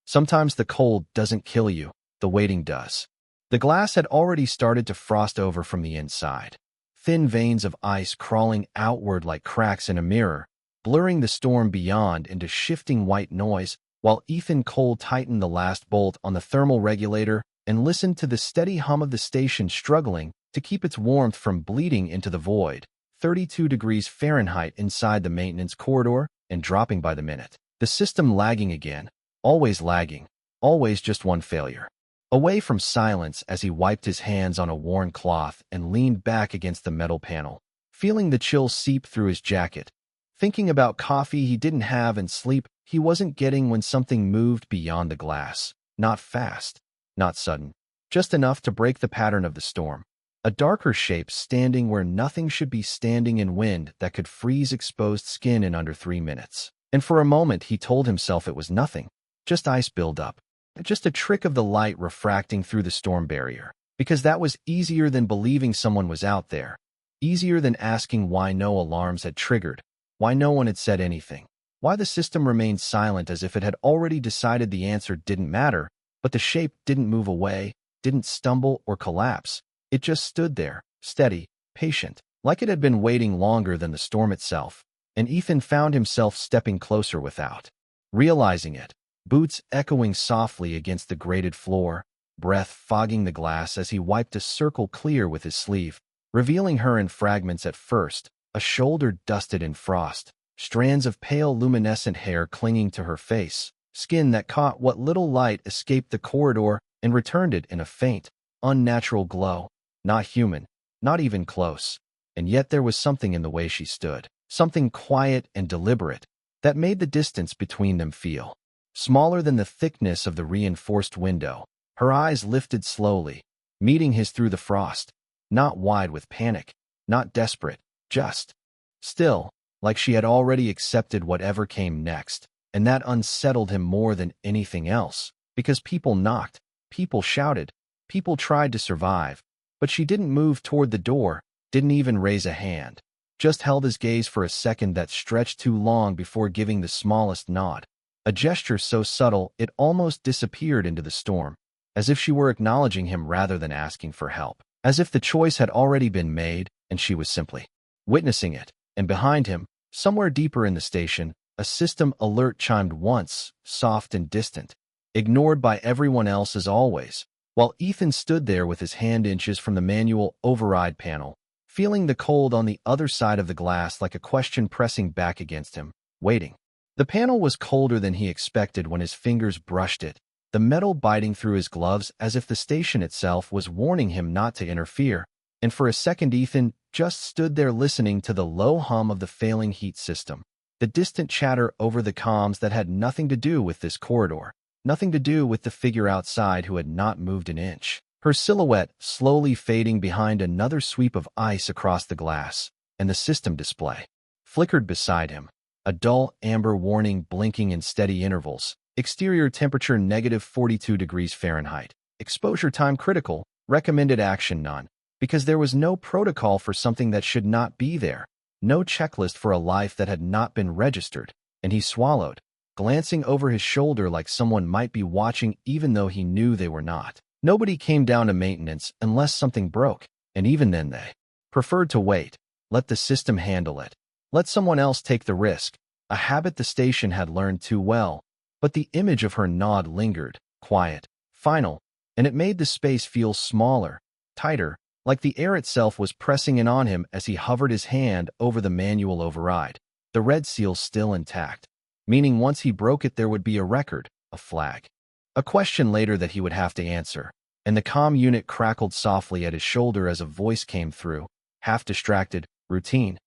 Sometimes the cold doesn't kill you, the waiting does. The glass had already started to frost over from the inside. Thin veins of ice crawling outward like cracks in a mirror, blurring the storm beyond into shifting white noise, while Ethan Cole tightened the last bolt on the thermal regulator and listened to the steady hum of the station struggling to keep its warmth from bleeding into the void. 32 degrees Fahrenheit inside the maintenance corridor and dropping by the minute. The system lagging again, always lagging, always just one failure. Away from silence as he wiped his hands on a worn cloth and leaned back against the metal panel, feeling the chill seep through his jacket, thinking about coffee he didn't have and sleep he wasn't getting when something moved beyond the glass. Not fast, not sudden, just enough to break the pattern of the storm. A darker shape standing where nothing should be standing in wind that could freeze exposed skin in under 3 minutes. And for a moment he told himself it was nothing, just ice buildup, just a trick of the light refracting through the storm barrier. Because that was easier than believing someone was out there, easier than asking why no alarms had triggered, why no one had said anything, why the system remained silent as if it had already decided the answer didn't matter, but the shape didn't move away, didn't stumble or collapse. It just stood there, steady, patient, like it had been waiting longer than the storm itself. And Ethan found himself stepping closer without realizing it, boots echoing softly against the grated floor, breath fogging the glass as he wiped a circle clear with his sleeve, revealing her in fragments at first, a shoulder dusted in frost, strands of pale luminescent hair clinging to her face, skin that caught what little light escaped the corridor and returned it in a faint, unnatural glow. Not human, not even close. And yet there was something in the way she stood, something quiet and deliberate, that made the distance between them feel smaller than the thickness of the reinforced window. Her eyes lifted slowly, meeting his through the frost, not wide with panic, not desperate, just still, like she had already accepted whatever came next. And that unsettled him more than anything else, because people knocked, people shouted, people tried to survive. But she didn't move toward the door, didn't even raise a hand, just held his gaze for a second that stretched too long before giving the smallest nod, a gesture so subtle it almost disappeared into the storm, as if she were acknowledging him rather than asking for help, as if the choice had already been made and she was simply witnessing it. And behind him, somewhere deeper in the station, a system alert chimed once, soft and distant, ignored by everyone else as always, while Ethan stood there with his hand inches from the manual override panel, feeling the cold on the other side of the glass like a question pressing back against him, waiting. The panel was colder than he expected when his fingers brushed it, the metal biting through his gloves as if the station itself was warning him not to interfere. And for a second Ethan just stood there listening to the low hum of the failing heat system, the distant chatter over the comms that had nothing to do with this corridor. Nothing to do with the figure outside who had not moved an inch. Her silhouette slowly fading behind another sweep of ice across the glass, and the system display flickered beside him, a dull amber warning blinking in steady intervals. Exterior temperature -42 degrees Fahrenheit. Exposure time critical. Recommended action none. Because there was no protocol for something that should not be there. No checklist for a life that had not been registered. And he swallowed, glancing over his shoulder like someone might be watching even though he knew they were not. Nobody came down to maintenance unless something broke, and even then they preferred to wait, let the system handle it, let someone else take the risk, a habit the station had learned too well. But the image of her nod lingered, quiet, final, and it made the space feel smaller, tighter, like the air itself was pressing in on him as he hovered his hand over the manual override, the red seal still intact. Meaning once he broke it there would be a record, a flag. A question later that he would have to answer, and the comm unit crackled softly at his shoulder as a voice came through, half distracted, routine.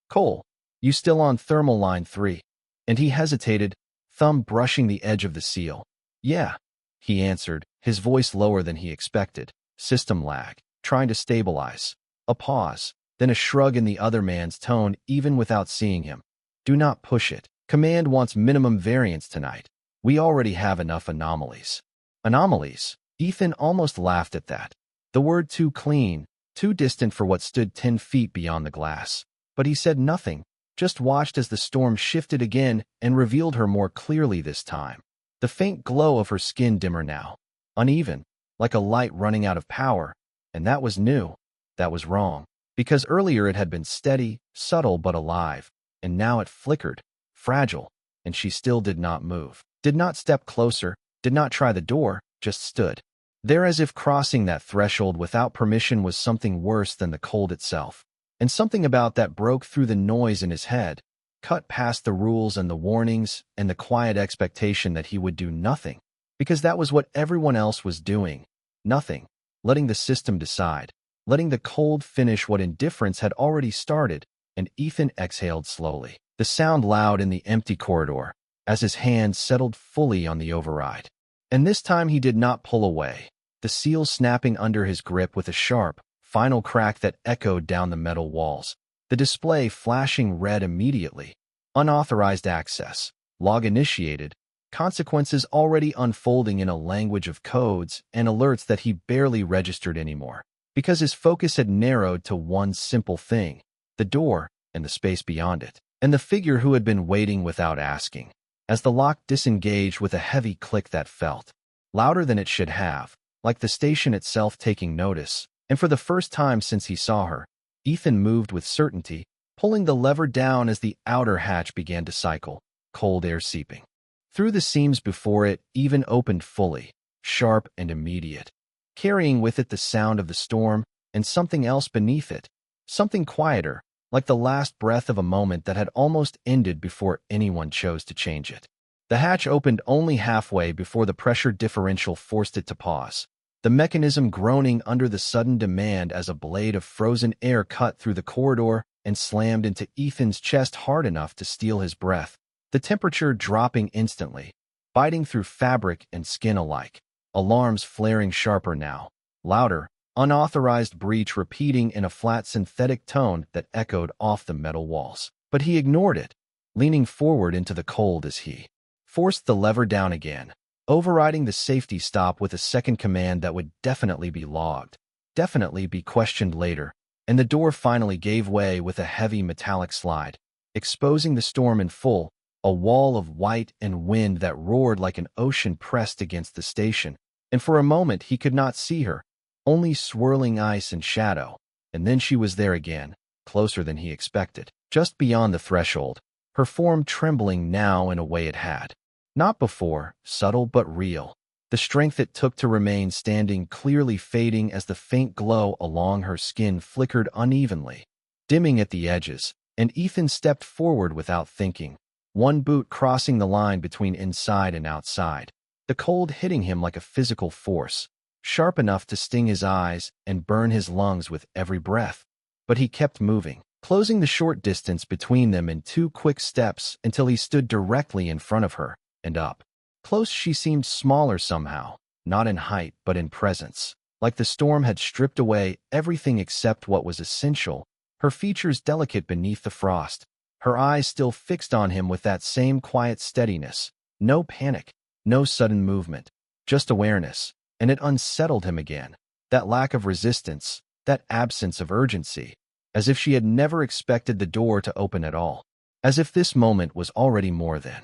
Cole, you still on thermal line 3? And he hesitated, thumb brushing the edge of the seal. Yeah, he answered, his voice lower than he expected. System lag, trying to stabilize. A pause, then a shrug in the other man's tone even without seeing him. Do not push it. Command wants minimum variance tonight. We already have enough anomalies. Anomalies? Ethan almost laughed at that. The word too clean, too distant for what stood 10 feet beyond the glass. But he said nothing, just watched as the storm shifted again and revealed her more clearly this time. The faint glow of her skin dimmer now, uneven, like a light running out of power, and that was new. That was wrong. Because earlier it had been steady, subtle but alive, and now it flickered, fragile, and she still did not move. Did not step closer, did not try the door, just stood there as if crossing that threshold without permission was something worse than the cold itself. And something about that broke through the noise in his head, cut past the rules and the warnings and the quiet expectation that he would do nothing, because that was what everyone else was doing. Nothing. Letting the system decide. Letting the cold finish what indifference had already started, and Ethan exhaled slowly. The sound loud in the empty corridor, as his hand settled fully on the override. And this time he did not pull away, the seal snapping under his grip with a sharp, final crack that echoed down the metal walls. The display flashing red immediately. Unauthorized access. Log initiated. Consequences already unfolding in a language of codes and alerts that he barely registered anymore. Because his focus had narrowed to one simple thing, the door and the space beyond it, and the figure who had been waiting without asking. As the lock disengaged with a heavy click that felt louder than it should have, like the station itself taking notice, and for the first time since he saw her, Ethan moved with certainty, pulling the lever down as the outer hatch began to cycle, cold air seeping through the seams before it even opened fully, sharp and immediate, carrying with it the sound of the storm and something else beneath it, something quieter, like the last breath of a moment that had almost ended before anyone chose to change it. The hatch opened only halfway before the pressure differential forced it to pause, the mechanism groaning under the sudden demand as a blade of frozen air cut through the corridor and slammed into Ethan's chest hard enough to steal his breath, the temperature dropping instantly, biting through fabric and skin alike. Alarms flaring sharper now, louder, unauthorized breach repeating in a flat synthetic tone that echoed off the metal walls. But he ignored it, leaning forward into the cold as he forced the lever down again, overriding the safety stop with a second command that would definitely be logged, definitely be questioned later, and the door finally gave way with a heavy metallic slide, exposing the storm in full, a wall of white and wind that roared like an ocean pressed against the station. And for a moment he could not see her, only swirling ice and shadow, and then she was there again, closer than he expected, just beyond the threshold, her form trembling now in a way it had not before, subtle but real. The strength it took to remain standing clearly fading as the faint glow along her skin flickered unevenly, dimming at the edges, and Ethan stepped forward without thinking, one boot crossing the line between inside and outside, the cold hitting him like a physical force, sharp enough to sting his eyes and burn his lungs with every breath. But he kept moving, closing the short distance between them in 2 quick steps until he stood directly in front of her, and up close she seemed smaller somehow, not in height but in presence, like the storm had stripped away everything except what was essential, her features delicate beneath the frost, her eyes still fixed on him with that same quiet steadiness, no panic, no sudden movement, just awareness, and it unsettled him again, that lack of resistance, that absence of urgency, as if she had never expected the door to open at all, as if this moment was already more than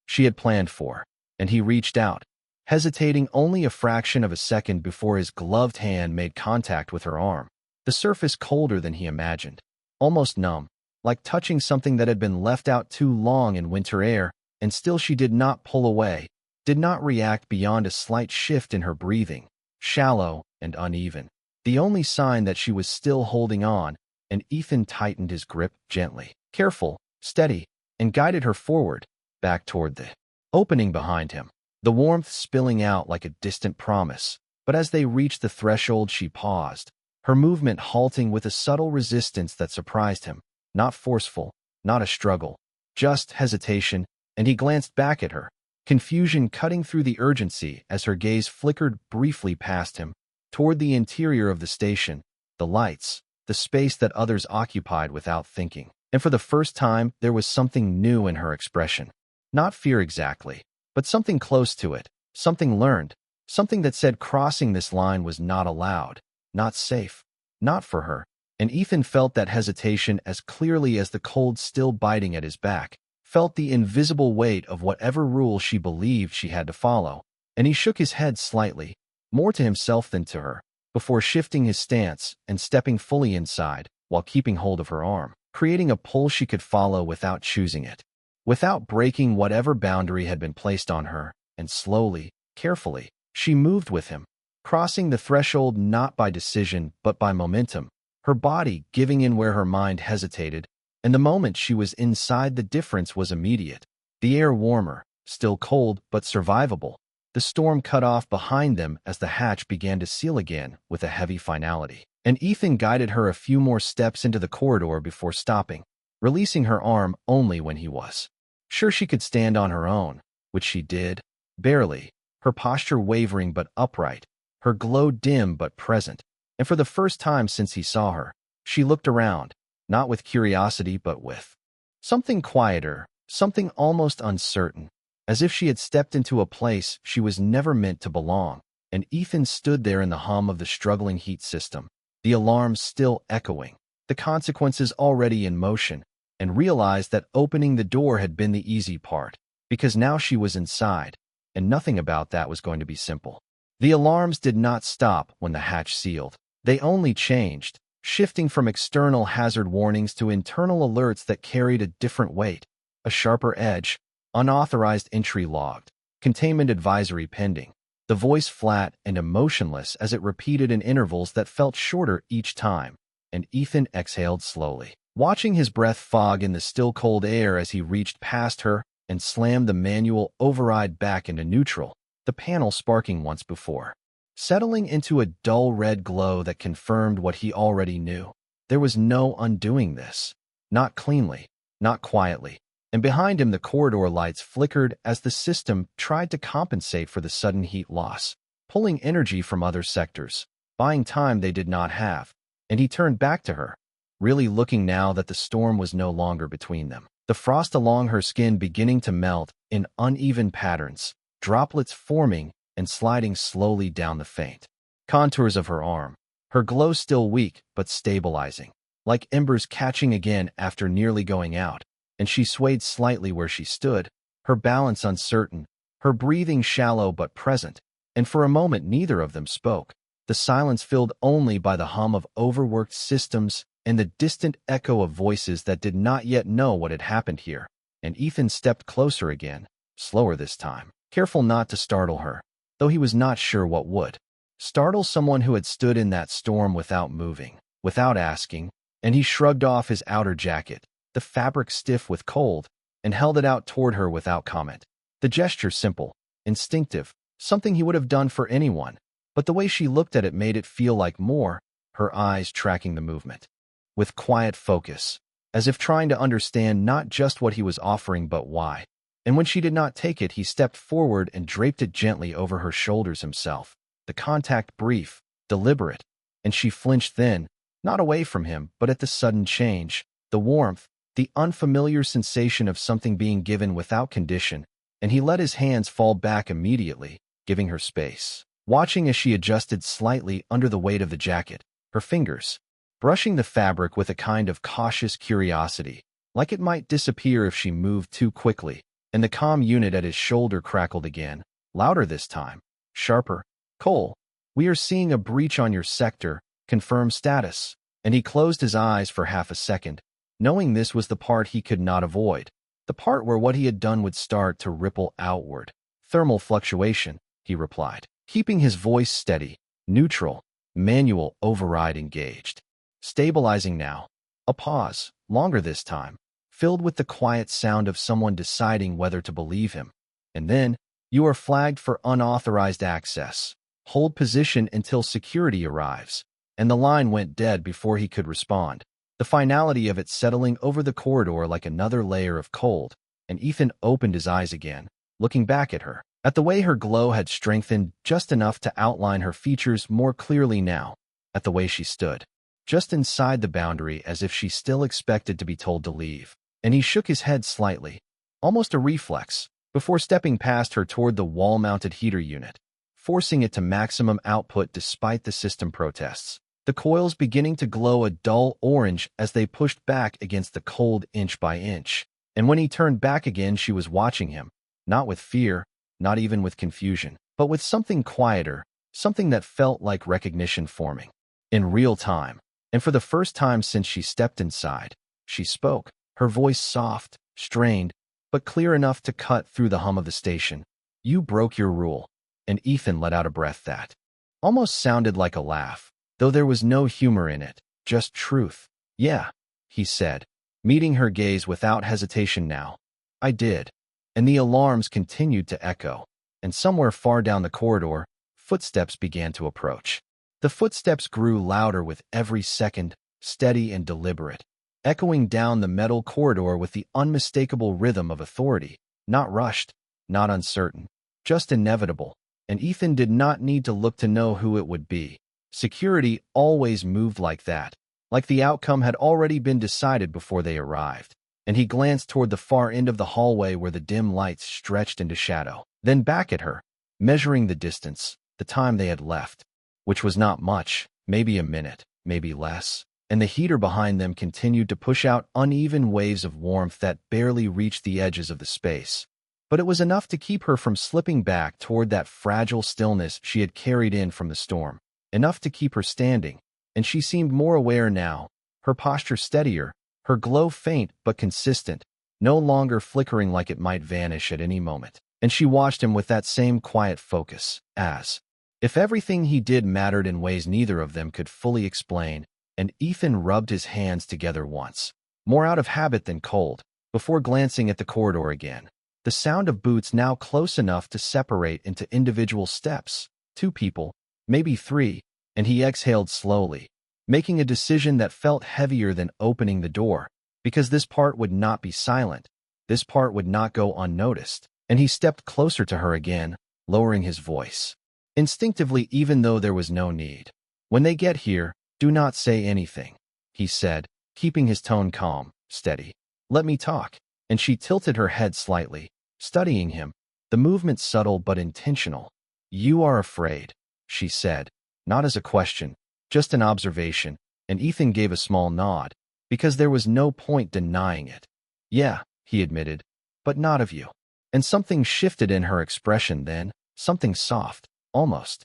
she had planned for, and he reached out, hesitating only a fraction of a second before his gloved hand made contact with her arm, the surface colder than he imagined, almost numb, like touching something that had been left out too long in winter air, and still she did not pull away, did not react beyond a slight shift in her breathing, shallow and uneven, the only sign that she was still holding on, and Ethan tightened his grip gently, careful, steady, and guided her forward, back toward the opening behind him, the warmth spilling out like a distant promise. But as they reached the threshold she paused, her movement halting with a subtle resistance that surprised him, not forceful, not a struggle, just hesitation, and he glanced back at her, confusion cutting through the urgency as her gaze flickered briefly past him, toward the interior of the station, the lights, the space that others occupied without thinking. And for the first time there was something new in her expression. Not fear exactly, but something close to it, something learned, something that said crossing this line was not allowed, not safe, not for her, and Ethan felt that hesitation as clearly as the cold still biting at his back, felt the invisible weight of whatever rule she believed she had to follow, and he shook his head slightly, more to himself than to her, before shifting his stance and stepping fully inside while keeping hold of her arm, creating a pull she could follow without choosing it, without breaking whatever boundary had been placed on her, and slowly, carefully, she moved with him, crossing the threshold not by decision but by momentum, her body giving in where her mind hesitated, and the moment she was inside the difference was immediate. The air warmer, still cold but survivable. The storm cut off behind them as the hatch began to seal again with a heavy finality. And Ethan guided her a few more steps into the corridor before stopping, releasing her arm only when he was sure she could stand on her own, which she did, barely, her posture wavering but upright, her glow dim but present. And for the first time since he saw her, she looked around, not with curiosity but with something quieter, something almost uncertain, as if she had stepped into a place she was never meant to belong. And Ethan stood there in the hum of the struggling heat system, the alarms still echoing, the consequences already in motion, and realized that opening the door had been the easy part, because now she was inside, and nothing about that was going to be simple. The alarms did not stop when the hatch sealed. They only changed, shifting from external hazard warnings to internal alerts that carried a different weight, a sharper edge, unauthorized entry logged, containment advisory pending, the voice flat and emotionless as it repeated in intervals that felt shorter each time, and Ethan exhaled slowly, watching his breath fog in the still cold air as he reached past her and slammed the manual override back into neutral, the panel sparking once before, settling into a dull red glow that confirmed what he already knew. There was no undoing this. Not cleanly, not quietly. And behind him the corridor lights flickered as the system tried to compensate for the sudden heat loss, pulling energy from other sectors, buying time they did not have. And he turned back to her, really looking now that the storm was no longer between them. The frost along her skin beginning to melt in uneven patterns, droplets forming and sliding slowly down the faint contours of her arm, her glow still weak but stabilizing, like embers catching again after nearly going out. And she swayed slightly where she stood, her balance uncertain, her breathing shallow but present, and for a moment neither of them spoke, the silence filled only by the hum of overworked systems and the distant echo of voices that did not yet know what had happened here. And Ethan stepped closer again, slower this time, careful not to startle her, though he was not sure what would. Startle someone who had stood in that storm without moving, without asking, and he shrugged off his outer jacket, the fabric stiff with cold, and held it out toward her without comment. The gesture simple, instinctive, something he would have done for anyone, but the way she looked at it made it feel like more, her eyes tracking the movement, with quiet focus, as if trying to understand not just what he was offering but why. And when she did not take it, he stepped forward and draped it gently over her shoulders himself, the contact brief, deliberate, and she flinched then, not away from him, but at the sudden change, the warmth, the unfamiliar sensation of something being given without condition, and he let his hands fall back immediately, giving her space, watching as she adjusted slightly under the weight of the jacket, her fingers brushing the fabric with a kind of cautious curiosity, like it might disappear if she moved too quickly, and the comm unit at his shoulder crackled again, louder this time, sharper. "Cole, we are seeing a breach on your sector, confirm status." And he closed his eyes for half a second, knowing this was the part he could not avoid, the part where what he had done would start to ripple outward. "Thermal fluctuation," he replied, keeping his voice steady, neutral, manual override engaged. Stabilizing now. A pause, longer this time, filled with the quiet sound of someone deciding whether to believe him. And then, "You are flagged for unauthorized access. Hold position until security arrives." And the line went dead before he could respond, the finality of it settling over the corridor like another layer of cold. And Ethan opened his eyes again, looking back at her, at the way her glow had strengthened just enough to outline her features more clearly now, at the way she stood, just inside the boundary as if she still expected to be told to leave. And he shook his head slightly, almost a reflex, before stepping past her toward the wall-mounted heater unit, forcing it to maximum output despite the system protests, the coils beginning to glow a dull orange as they pushed back against the cold inch by inch. And when he turned back again, she was watching him, not with fear, not even with confusion, but with something quieter, something that felt like recognition forming. In real time, and for the first time since she stepped inside, she spoke, her voice soft, strained, but clear enough to cut through the hum of the station. "You broke your rule." And Ethan let out a breath that almost sounded like a laugh, though there was no humor in it, just truth. "Yeah," he said, meeting her gaze without hesitation now. "I did." And the alarms continued to echo, and somewhere far down the corridor, footsteps began to approach. The footsteps grew louder with every second, steady and deliberate, echoing down the metal corridor with the unmistakable rhythm of authority, not rushed, not uncertain, just inevitable. And Ethan did not need to look to know who it would be. Security always moved like that, like the outcome had already been decided before they arrived. And he glanced toward the far end of the hallway where the dim lights stretched into shadow, then back at her, measuring the distance, the time they had left, which was not much, maybe a minute, maybe less. And the heater behind them continued to push out uneven waves of warmth that barely reached the edges of the space. But it was enough to keep her from slipping back toward that fragile stillness she had carried in from the storm, enough to keep her standing, and she seemed more aware now, her posture steadier, her glow faint but consistent, no longer flickering like it might vanish at any moment. And she watched him with that same quiet focus, as if everything he did mattered in ways neither of them could fully explain. And Ethan rubbed his hands together once, more out of habit than cold, before glancing at the corridor again. The sound of boots now close enough to separate into individual steps, 2 people, maybe 3, and he exhaled slowly, making a decision that felt heavier than opening the door, because this part would not be silent, this part would not go unnoticed. And he stepped closer to her again, lowering his voice. Instinctively, even though there was no need. "When they get here, do not say anything," he said, keeping his tone calm, steady. "Let me talk." And she tilted her head slightly, studying him, the movement subtle but intentional. "You are afraid," she said, not as a question, just an observation, and Ethan gave a small nod, because there was no point denying it. "Yeah," he admitted, "but not of you." And something shifted in her expression then, something soft, almost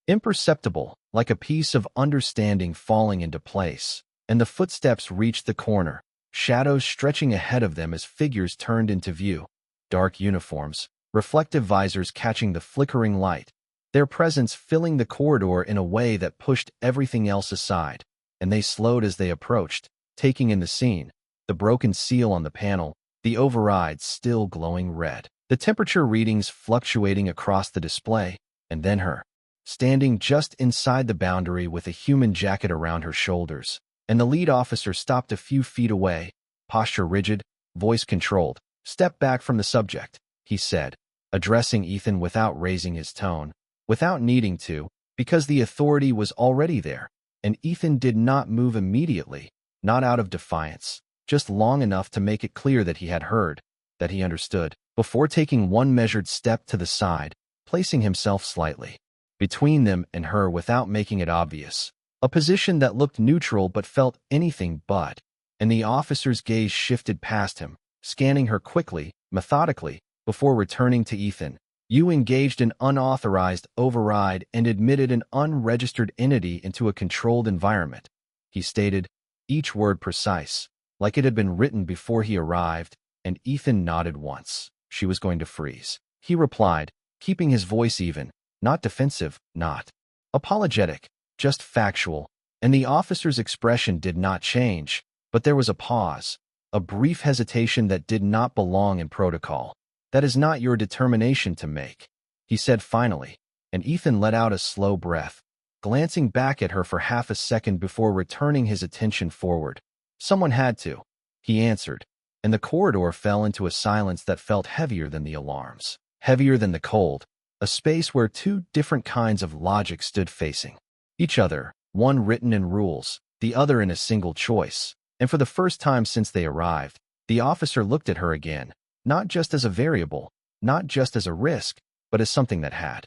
imperceptible, like a piece of understanding falling into place. And the footsteps reached the corner, shadows stretching ahead of them as figures turned into view, dark uniforms, reflective visors catching the flickering light, their presence filling the corridor in a way that pushed everything else aside. And they slowed as they approached, taking in the scene, the broken seal on the panel, the override still glowing red, the temperature readings fluctuating across the display, and then her, standing just inside the boundary with a human jacket around her shoulders. And the lead officer stopped a few feet away, posture rigid, voice controlled. "Step back from the subject," he said, addressing Ethan without raising his tone, without needing to, because the authority was already there. And Ethan did not move immediately, not out of defiance, just long enough to make it clear that he had heard, that he understood, before taking one measured step to the side, placing himself slightly between them and her without making it obvious. A position that looked neutral but felt anything but. And the officer's gaze shifted past him, scanning her quickly, methodically, before returning to Ethan. "You engaged an unauthorized override and admitted an unregistered entity into a controlled environment," he stated, each word precise, like it had been written before he arrived. And Ethan nodded once. She was going to freeze. He replied, keeping his voice even, not defensive, not apologetic, just factual. And the officer's expression did not change, but there was a pause, a brief hesitation that did not belong in protocol. "That is not your determination to make," he said finally, and Ethan let out a slow breath, glancing back at her for half a second before returning his attention forward. "Someone had to," he answered, and the corridor fell into a silence that felt heavier than the alarms, heavier than the cold, a space where 2 different kinds of logic stood facing each other, one written in rules, the other in a single choice. And for the first time since they arrived, the officer looked at her again, not just as a variable, not just as a risk, but as something that had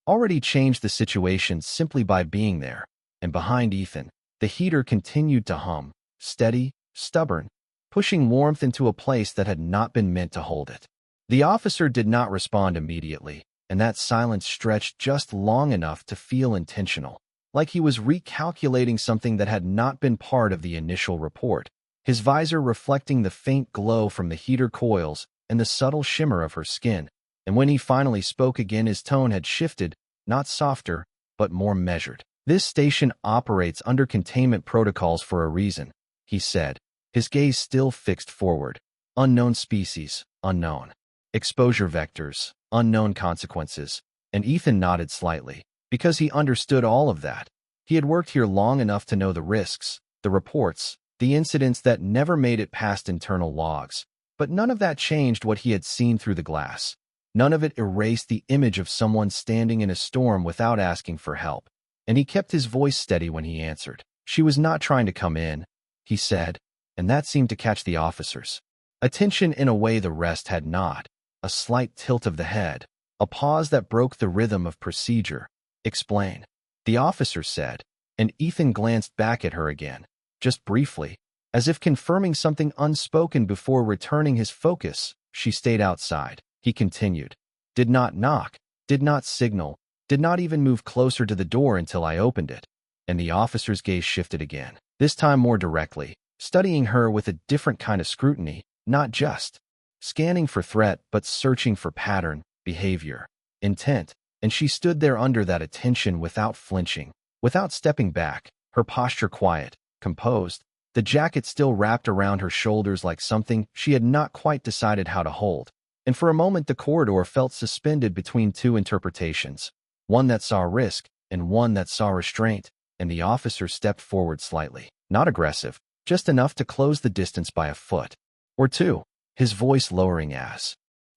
already changed the situation simply by being there. And behind Ethan, the heater continued to hum, steady, stubborn, pushing warmth into a place that had not been meant to hold it. The officer did not respond immediately, and that silence stretched just long enough to feel intentional, like he was recalculating something that had not been part of the initial report, his visor reflecting the faint glow from the heater coils and the subtle shimmer of her skin. And when he finally spoke again, his tone had shifted, not softer, but more measured. "This station operates under containment protocols for a reason," he said, his gaze still fixed forward. "Unknown species, unknown exposure vectors, unknown consequences." And Ethan nodded slightly, because he understood all of that. He had worked here long enough to know the risks, the reports, the incidents that never made it past internal logs. But none of that changed what he had seen through the glass. None of it erased the image of someone standing in a storm without asking for help. And he kept his voice steady when he answered. "She was not trying to come in," he said, and that seemed to catch the officer's attention in a way the rest had not. A slight tilt of the head, a pause that broke the rhythm of procedure. "Explain," the officer said, and Ethan glanced back at her again, just briefly, as if confirming something unspoken before returning his focus. "She stayed outside," he continued. "Did not knock, did not signal, did not even move closer to the door until I opened it." And the officer's gaze shifted again, this time more directly, studying her with a different kind of scrutiny, not just scanning for threat, but searching for pattern, behavior, intent. And she stood there under that attention without flinching, without stepping back, her posture quiet, composed, the jacket still wrapped around her shoulders like something she had not quite decided how to hold. And for a moment the corridor felt suspended between two interpretations, one that saw risk and one that saw restraint. And the officer stepped forward slightly, not aggressive, just enough to close the distance by a foot or two, his voice lowering as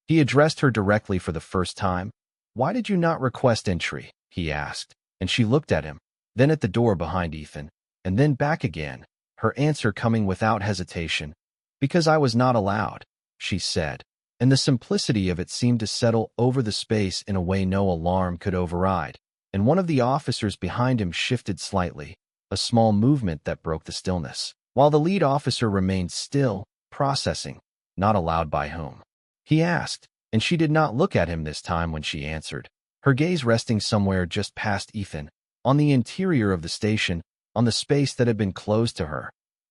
he addressed her directly for the first time. "Why did you not request entry?" he asked, and she looked at him, then at the door behind Ethan, and then back again, her answer coming without hesitation. "Because I was not allowed," she said, and the simplicity of it seemed to settle over the space in a way no alarm could override. And one of the officers behind him shifted slightly, a small movement that broke the stillness, while the lead officer remained still, processing. "Not allowed by whom?" he asked, and she did not look at him this time when she answered, her gaze resting somewhere just past Ethan, on the interior of the station, on the space that had been closed to her.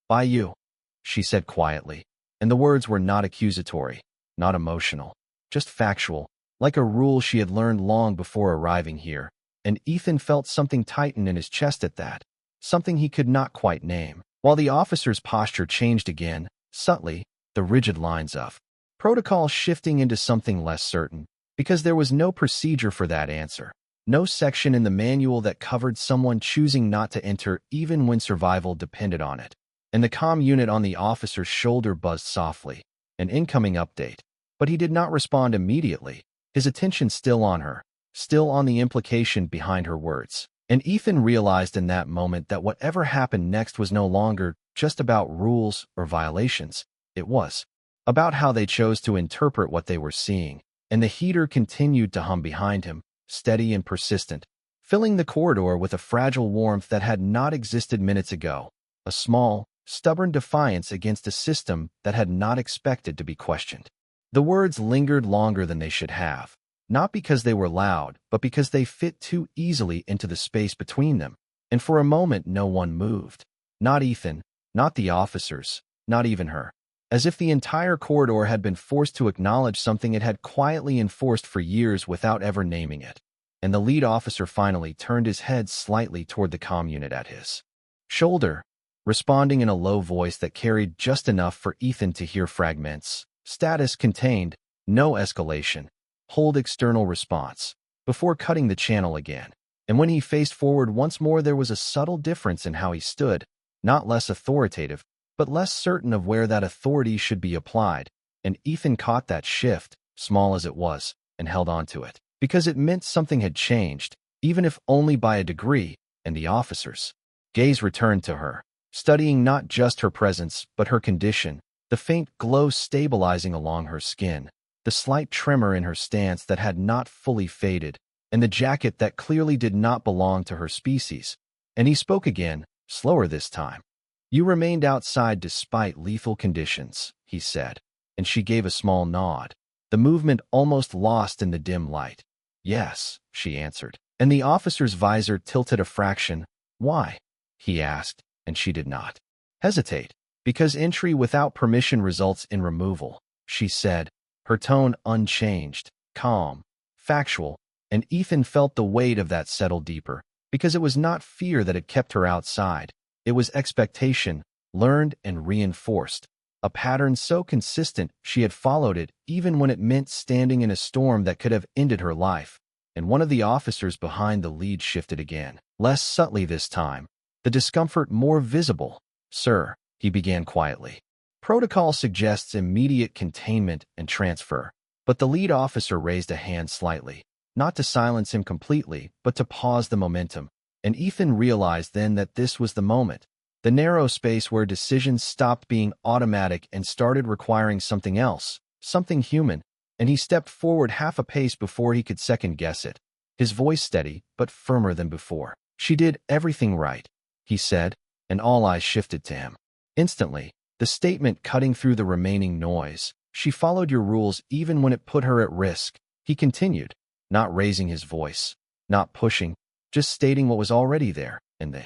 "By you," she said quietly, and the words were not accusatory, not emotional, just factual, like a rule she had learned long before arriving here. And Ethan felt something tighten in his chest at that, something he could not quite name, while the officer's posture changed again, subtly, the rigid lines of protocol shifting into something less certain, because there was no procedure for that answer, no section in the manual that covered someone choosing not to enter even when survival depended on it. And the comm unit on the officer's shoulder buzzed softly, an incoming update. But he did not respond immediately, his attention still on her, still on the implication behind her words. And Ethan realized in that moment that whatever happened next was no longer just about rules or violations. It was about how they chose to interpret what they were seeing. And the heater continued to hum behind him, steady and persistent, filling the corridor with a fragile warmth that had not existed minutes ago, a small, stubborn defiance against a system that had not expected to be questioned. The words lingered longer than they should have, not because they were loud, but because they fit too easily into the space between them. And for a moment no one moved. Not Ethan, not the officers, not even her. As if the entire corridor had been forced to acknowledge something it had quietly enforced for years without ever naming it. And the lead officer finally turned his head slightly toward the comm unit at his shoulder, responding in a low voice that carried just enough for Ethan to hear fragments. "Status contained, no escalation. Hold external response," before cutting the channel again. And when he faced forward once more, there was a subtle difference in how he stood, not less authoritative, but less certain of where that authority should be applied. And Ethan caught that shift, small as it was, and held on to it, because it meant something had changed, even if only by a degree. And the officer's gaze returned to her, studying not just her presence, but her condition, the faint glow stabilizing along her skin, the slight tremor in her stance that had not fully faded, and the jacket that clearly did not belong to her species. And he spoke again, slower this time. You remained outside despite lethal conditions, he said, and she gave a small nod, the movement almost lost in the dim light. Yes, she answered, and the officer's visor tilted a fraction. Why? He asked, and she did not hesitate. Because entry without permission results in removal, she said, her tone unchanged, calm, factual, and Ethan felt the weight of that settle deeper, because it was not fear that had kept her outside. It was expectation, learned and reinforced, a pattern so consistent she had followed it even when it meant standing in a storm that could have ended her life. And one of the officers behind the lead shifted again, less subtly this time, the discomfort more visible. Sir, he began quietly. Protocol suggests immediate containment and transfer, but the lead officer raised a hand slightly, not to silence him completely, but to pause the momentum. And Ethan realized then that this was the moment, the narrow space where decisions stopped being automatic and started requiring something else, something human, and he stepped forward half a pace before he could second-guess it, his voice steady but firmer than before. She did everything right, he said, and all eyes shifted to him. Instantly, the statement cutting through the remaining noise. She followed your rules even when it put her at risk, he continued, not raising his voice, not pushing, just stating what was already there. And the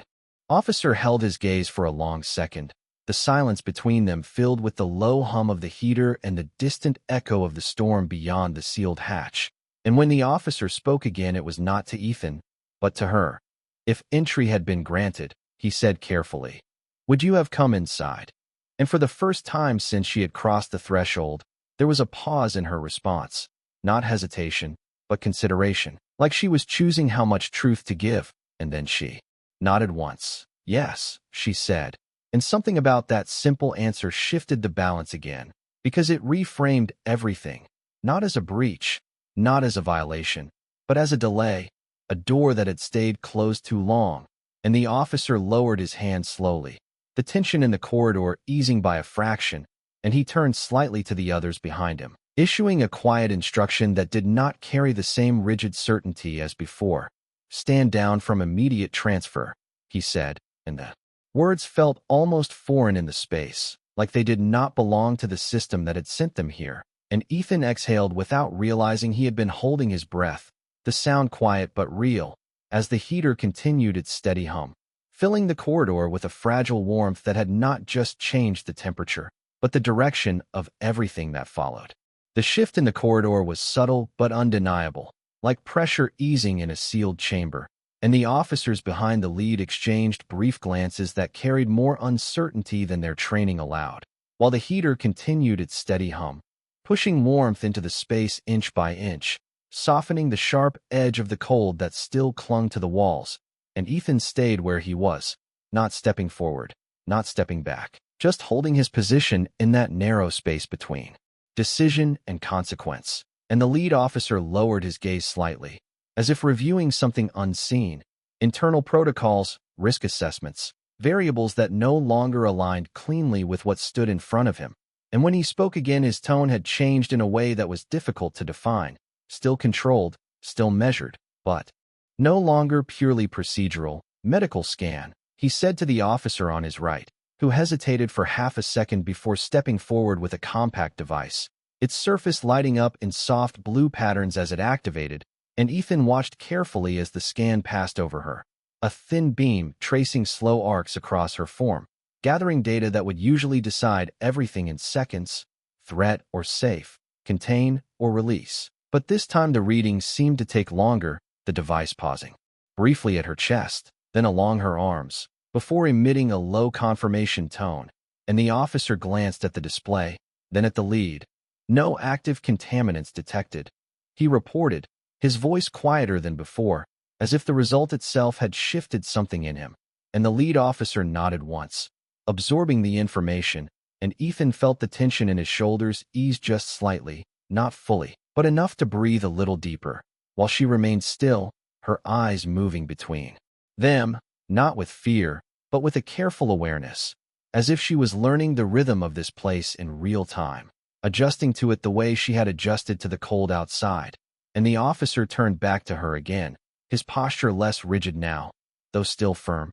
officer held his gaze for a long second, the silence between them filled with the low hum of the heater and the distant echo of the storm beyond the sealed hatch. And when the officer spoke again, it was not to Ethan, but to her. If entry had been granted, he said carefully, would you have come inside? And for the first time since she had crossed the threshold, there was a pause in her response, not hesitation, but consideration, like she was choosing how much truth to give. And then she nodded once. Yes, she said, and something about that simple answer shifted the balance again, because it reframed everything, not as a breach, not as a violation, but as a delay, a door that had stayed closed too long. And the officer lowered his hand slowly, the tension in the corridor easing by a fraction, and he turned slightly to the others behind him, issuing a quiet instruction that did not carry the same rigid certainty as before. Stand down from immediate transfer, he said, and the words felt almost foreign in the space, like they did not belong to the system that had sent them here. And Ethan exhaled without realizing he had been holding his breath, the sound quiet but real, as the heater continued its steady hum, filling the corridor with a fragile warmth that had not just changed the temperature, but the direction of everything that followed. The shift in the corridor was subtle but undeniable, like pressure easing in a sealed chamber, and the officers behind the lead exchanged brief glances that carried more uncertainty than their training allowed, while the heater continued its steady hum, pushing warmth into the space inch by inch, softening the sharp edge of the cold that still clung to the walls. And Ethan stayed where he was, not stepping forward, not stepping back, just holding his position in that narrow space between decision and consequence. And the lead officer lowered his gaze slightly, as if reviewing something unseen, internal protocols, risk assessments, variables that no longer aligned cleanly with what stood in front of him. And when he spoke again, his tone had changed in a way that was difficult to define, still controlled, still measured, but no longer purely procedural. Medical scan, he said to the officer on his right, who hesitated for half a second before stepping forward with a compact device, its surface lighting up in soft blue patterns as it activated, and Ethan watched carefully as the scan passed over her, a thin beam tracing slow arcs across her form, gathering data that would usually decide everything in seconds, threat or safe, contain or release. But this time the readings seemed to take longer, the device pausing briefly at her chest, then along her arms, before emitting a low confirmation tone, and the officer glanced at the display, then at the lead. No active contaminants detected, he reported, his voice quieter than before, as if the result itself had shifted something in him. And the lead officer nodded once, absorbing the information, and Ethan felt the tension in his shoulders ease just slightly, not fully, but enough to breathe a little deeper, while she remained still, her eyes moving between them, not with fear, but with a careful awareness, as if she was learning the rhythm of this place in real time, adjusting to it the way she had adjusted to the cold outside. And the officer turned back to her again, his posture less rigid now, though still firm.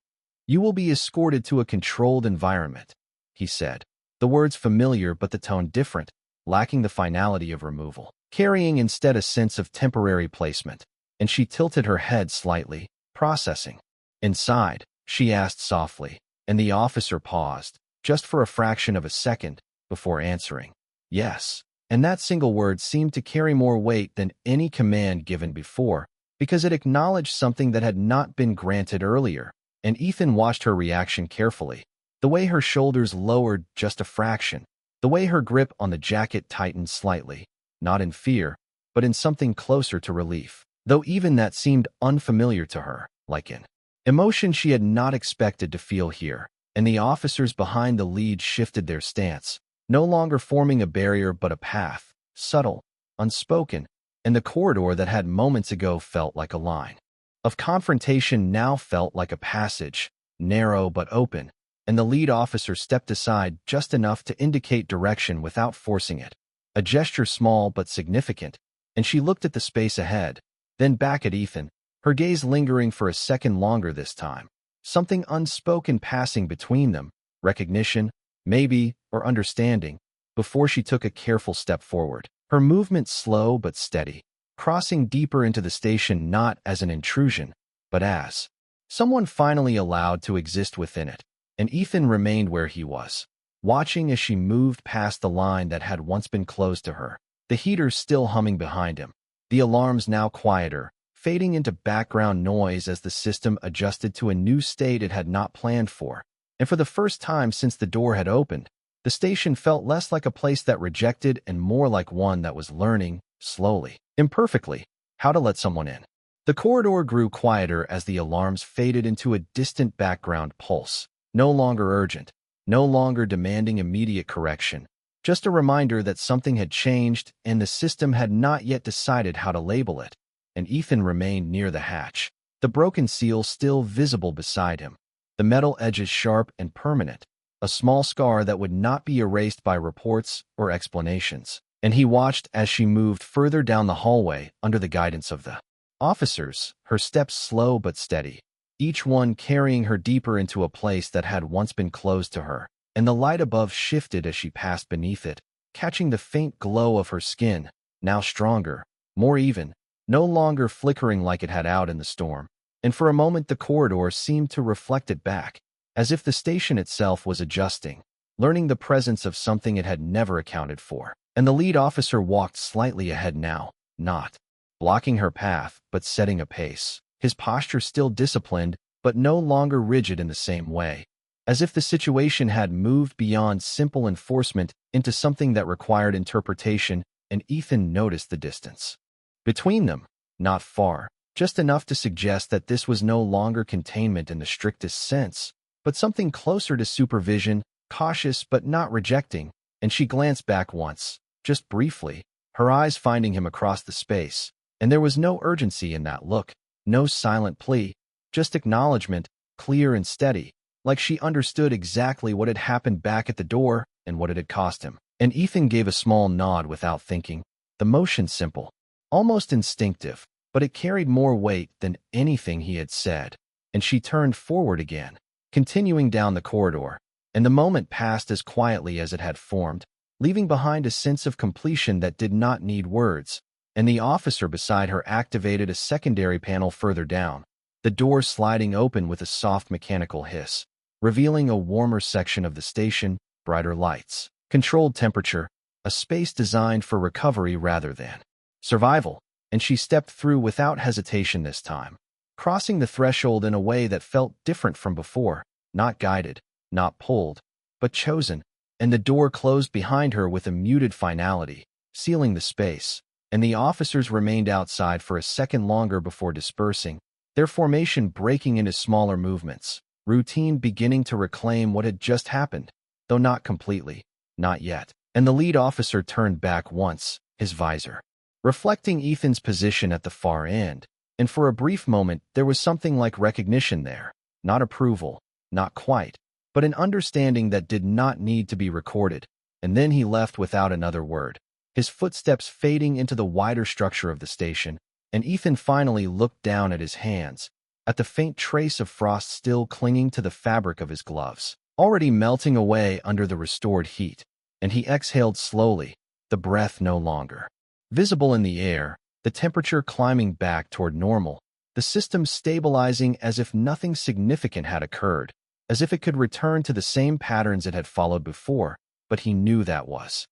You will be escorted to a controlled environment, he said. The words familiar but the tone different, lacking the finality of removal, carrying instead a sense of temporary placement. And she tilted her head slightly, processing. Inside, she asked softly, and the officer paused, just for a fraction of a second, before answering. Yes. And that single word seemed to carry more weight than any command given before, because it acknowledged something that had not been granted earlier, and Ethan watched her reaction carefully. The way her shoulders lowered just a fraction, the way her grip on the jacket tightened slightly, not in fear, but in something closer to relief, though even that seemed unfamiliar to her, like an emotion she had not expected to feel here. And the officers behind the lead shifted their stance, no longer forming a barrier but a path, subtle, unspoken, and the corridor that had moments ago felt like a line of confrontation now felt like a passage, narrow but open, and the lead officer stepped aside just enough to indicate direction without forcing it. A gesture small but significant, and she looked at the space ahead, then back at Ethan, her gaze lingering for a second longer this time. Something unspoken passing between them, recognition, maybe, or understanding, before she took a careful step forward. Her movement slow but steady, crossing deeper into the station not as an intrusion, but as someone finally allowed to exist within it. And Ethan remained where he was, watching as she moved past the line that had once been closed to her, the heaters still humming behind him, the alarms now quieter, fading into background noise as the system adjusted to a new state it had not planned for. And for the first time since the door had opened, the station felt less like a place that rejected and more like one that was learning, slowly, imperfectly, how to let someone in. The corridor grew quieter as the alarms faded into a distant background pulse, no longer urgent, no longer demanding immediate correction, just a reminder that something had changed and the system had not yet decided how to label it. And Ethan remained near the hatch, the broken seal still visible beside him, the metal edges sharp and permanent, a small scar that would not be erased by reports or explanations. And he watched as she moved further down the hallway under the guidance of the officers, her steps slow but steady, each one carrying her deeper into a place that had once been closed to her. And the light above shifted as she passed beneath it, catching the faint glow of her skin, now stronger, more even, no longer flickering like it had out in the storm. And for a moment the corridor seemed to reflect it back, as if the station itself was adjusting, learning the presence of something it had never accounted for. And the lead officer walked slightly ahead now, not blocking her path, but setting a pace, his posture still disciplined, but no longer rigid in the same way, as if the situation had moved beyond simple enforcement into something that required interpretation. And Ethan noticed the distance between them, not far, just enough to suggest that this was no longer containment in the strictest sense, but something closer to supervision, cautious but not rejecting. And she glanced back once, just briefly, her eyes finding him across the space, and there was no urgency in that look, no silent plea, just acknowledgement, clear and steady, like she understood exactly what had happened back at the door and what it had cost him. And Ethan gave a small nod without thinking, the motion simple, almost instinctive, but it carried more weight than anything he had said. And she turned forward again, continuing down the corridor, and the moment passed as quietly as it had formed, leaving behind a sense of completion that did not need words. And the officer beside her activated a secondary panel further down, the door sliding open with a soft mechanical hiss, revealing a warmer section of the station, brighter lights, controlled temperature, a space designed for recovery rather than survival. And she stepped through without hesitation this time, crossing the threshold in a way that felt different from before, not guided, not pulled, but chosen. And the door closed behind her with a muted finality, sealing the space. And the officers remained outside for a second longer before dispersing, their formation breaking into smaller movements, routine beginning to reclaim what had just happened, though not completely, not yet. And the lead officer turned back once, his visor reflecting Ethan's position at the far end, and for a brief moment there was something like recognition there, not approval, not quite, but an understanding that did not need to be recorded. And then he left without another word, his footsteps fading into the wider structure of the station, and Ethan finally looked down at his hands, at the faint trace of frost still clinging to the fabric of his gloves, already melting away under the restored heat, and he exhaled slowly, the breath no longer visible in the air, the temperature climbing back toward normal, the system stabilizing as if nothing significant had occurred, as if it could return to the same patterns it had followed before, but he knew that was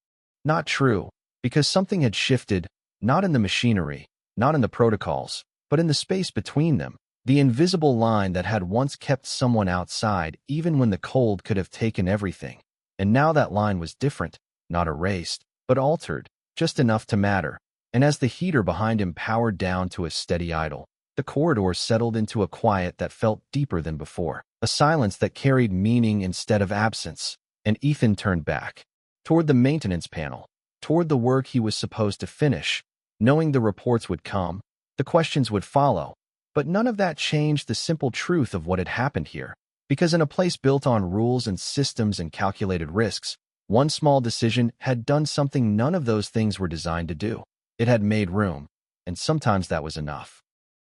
not true, because something had shifted, not in the machinery, not in the protocols, but in the space between them, the invisible line that had once kept someone outside even when the cold could have taken everything. And now that line was different, not erased, but altered, just enough to matter. And as the heater behind him powered down to a steady idle, the corridor settled into a quiet that felt deeper than before, a silence that carried meaning instead of absence. And Ethan turned back, toward the maintenance panel, toward the work he was supposed to finish, knowing the reports would come, the questions would follow. But none of that changed the simple truth of what had happened here. Because in a place built on rules and systems and calculated risks, one small decision had done something none of those things were designed to do. It had made room, and sometimes that was enough.